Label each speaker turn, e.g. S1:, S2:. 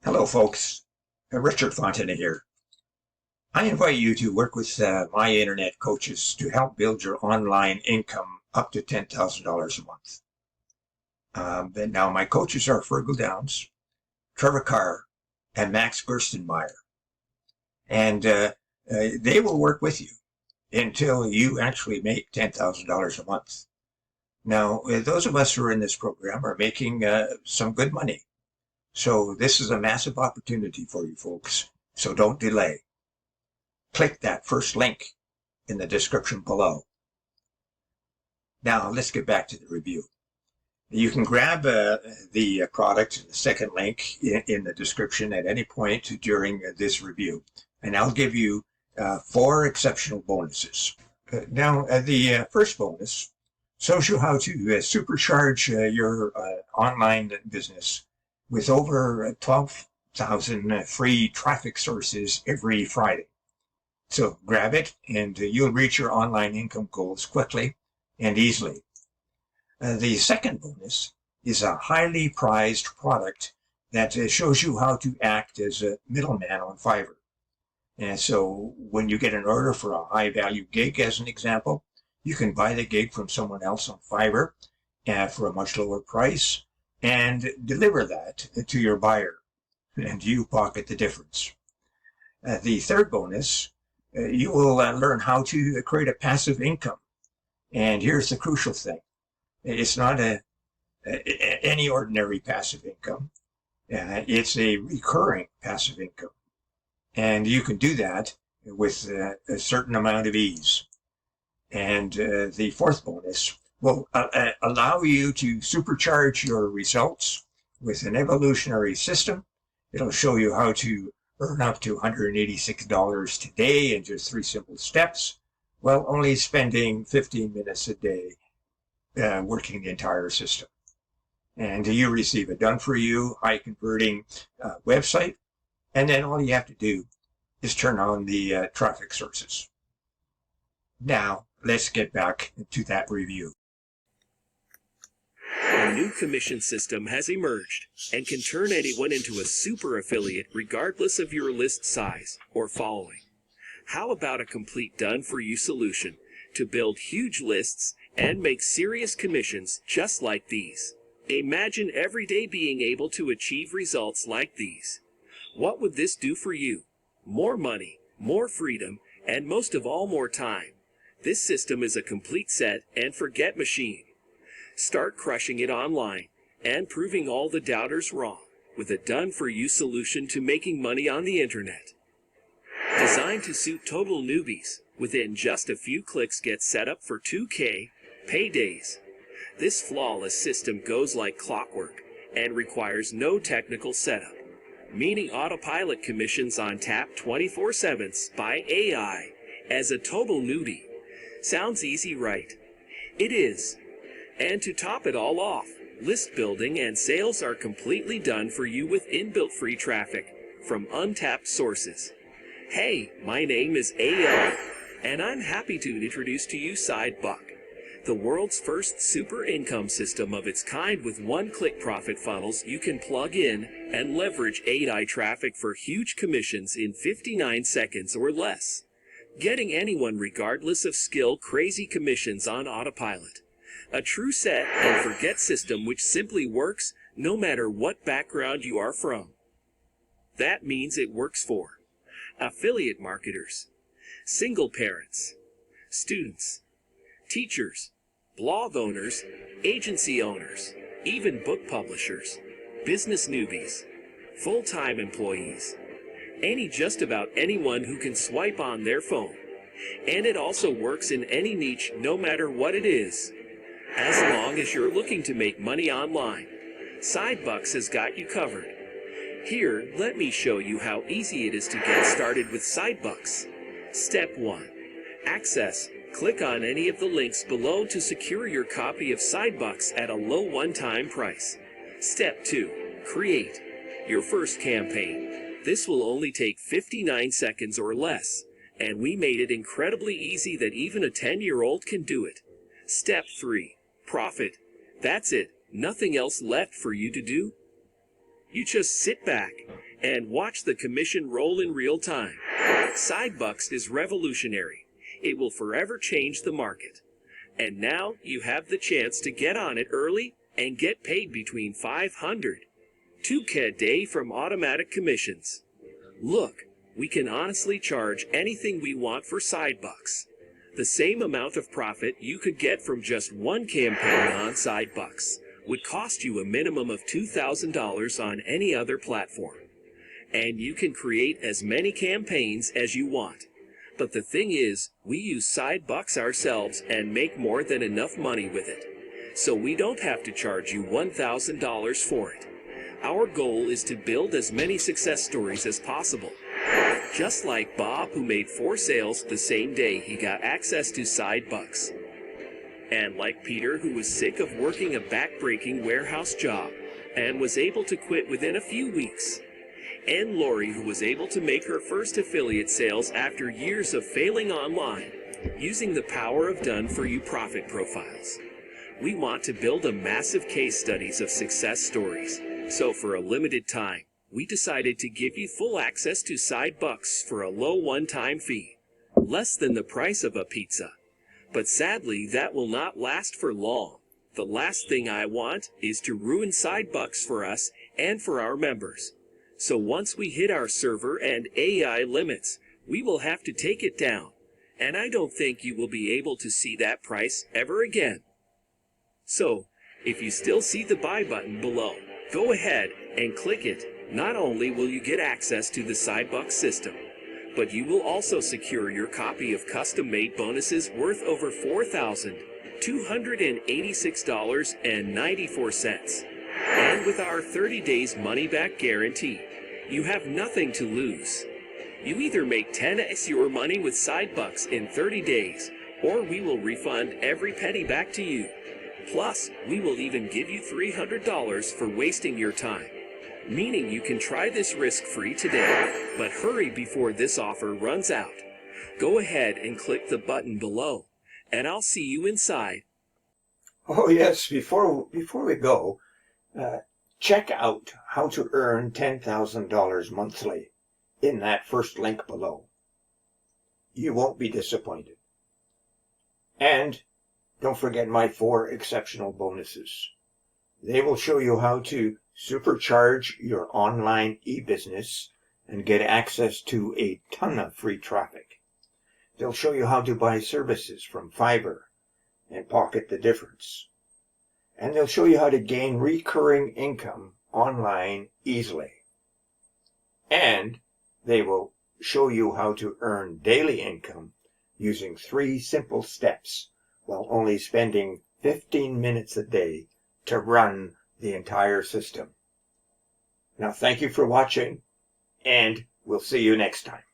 S1: Hello, folks. Richard Fontana here. I invite you to work with my internet coaches to help build your online income up to $10,000 a month. Now, my coaches are Fergal Downs, Trevor Carr, and Max Gerstenmaier. And they will work with you until you actually make $10,000 a month. Now, those of us who are in this program are making some good money. So this is a massive opportunity for you folks. So don't delay. Click that first link in the description below. Now let's get back to the review. You can grab the product, the second link in the description at any point during this review. And I'll give you 4 exceptional bonuses. The first bonus shows you how to supercharge your online business with over 12,000 free traffic sources every Friday. So grab it and you'll reach your online income goals quickly and easily. The second bonus is a highly prized product that shows you how to act as a middleman on Fiverr. And so when you get an order for a high value gig, as an example, you can buy the gig from someone else on Fiverr for a much lower price and deliver that to your buyer, and you pocket the difference. The third bonus, you will learn how to create a passive income. And here's the crucial thing. It's not any ordinary passive income. It's a recurring passive income. And you can do that with a certain amount of ease. And the fourth bonus will allow you to supercharge your results with an evolutionary system. It'll show you how to earn up to $186 today in just 3 simple steps, while only spending 15 minutes a day working the entire system. And you receive a done-for-you, high-converting website, and then all you have to do is turn on the traffic sources. Now, let's get back to that review.
S2: A new commission system has emerged and can turn anyone into a super affiliate regardless of your list size or following. How about a complete done-for-you solution to build huge lists and make serious commissions just like these? Imagine every day being able to achieve results like these. What would this do for you? More money, more freedom, and most of all, more time. This system is a complete set and forget machine. Start crushing it online and proving all the doubters wrong with a done-for-you solution to making money on the internet. Designed to suit total newbies, within just a few clicks get set up for 2K paydays. This flawless system goes like clockwork and requires no technical setup, meaning autopilot commissions on tap 24/7 by AI as a total newbie. Sounds easy, right? It is. And to top it all off, list building and sales are completely done for you with inbuilt free traffic from untapped sources. Hey, my name is AL, and I'm happy to introduce to you SideBuck, the world's first super income system of its kind with one-click profit funnels you can plug in and leverage AI traffic for huge commissions in 59 seconds or less. Getting anyone regardless of skill crazy commissions on autopilot. A true set and forget system which simply works no matter what background you are from. That means it works for affiliate marketers, single parents, students, teachers, blog owners, agency owners, even book publishers, business newbies, full-time employees, just about anyone who can swipe on their phone. And it also works in any niche no matter what it is. As long as you're looking to make money online, SideBucks has got you covered. Here, let me show you how easy it is to get started with SideBucks. Step 1. Access. Click on any of the links below to secure your copy of SideBucks at a low one-time price. Step 2. Create your first campaign. This will only take 59 seconds or less, and we made it incredibly easy that even a 10-year-old can do it. Step 3. Profit. That's it. Nothing else left for you to do. You just sit back and watch the commission roll in real time. Sidebucks is revolutionary. It will forever change the market. And now you have the chance to get on it early and get paid between $500 to $2K a day from automatic commissions. Look, we can honestly charge anything we want for Sidebucks. The same amount of profit you could get from just one campaign on Sidebucks would cost you a minimum of $2,000 on any other platform. And you can create as many campaigns as you want. But the thing is, we use Sidebucks ourselves and make more than enough money with it. So we don't have to charge you $1,000 for it. Our goal is to build as many success stories as possible. Just like Bob, who made 4 sales the same day he got access to Sidebucks. And like Peter, who was sick of working a back-breaking warehouse job and was able to quit within a few weeks. And Lori, who was able to make her first affiliate sales after years of failing online, using the power of done-for-you profit profiles. We want to build a massive case studies of success stories. So for a limited time, we decided to give you full access to Sidebucks for a low one-time fee, less than the price of a pizza. But sadly, that will not last for long. The last thing I want is to ruin Sidebucks for us and for our members. So once we hit our server and AI limits, we will have to take it down. And I don't think you will be able to see that price ever again. So, if you still see the buy button below, go ahead and click it. Not only will you get access to the Sidebucks system, but you will also secure your copy of custom-made bonuses worth over $4,286.94. And with our 30 days money-back guarantee, you have nothing to lose. You either make 10x your money with Sidebucks in 30 days, or we will refund every penny back to you. Plus, we will even give you $300 for wasting your time. Meaning you can try this risk-free today, but hurry before this offer runs out. Go ahead and click the button below, and I'll see you inside.
S1: Oh yes, before we go, check out how to earn $10,000 monthly in that first link below. You won't be disappointed. And don't forget my 4 exceptional bonuses. They will show you how to supercharge your online e-business and get access to a ton of free traffic. They'll show you how to buy services from Fiverr and pocket the difference. And they'll show you how to gain recurring income online easily. And they will show you how to earn daily income using 3 simple steps while only spending 15 minutes a day to run the entire system. Now, thank you for watching, and we'll see you next time.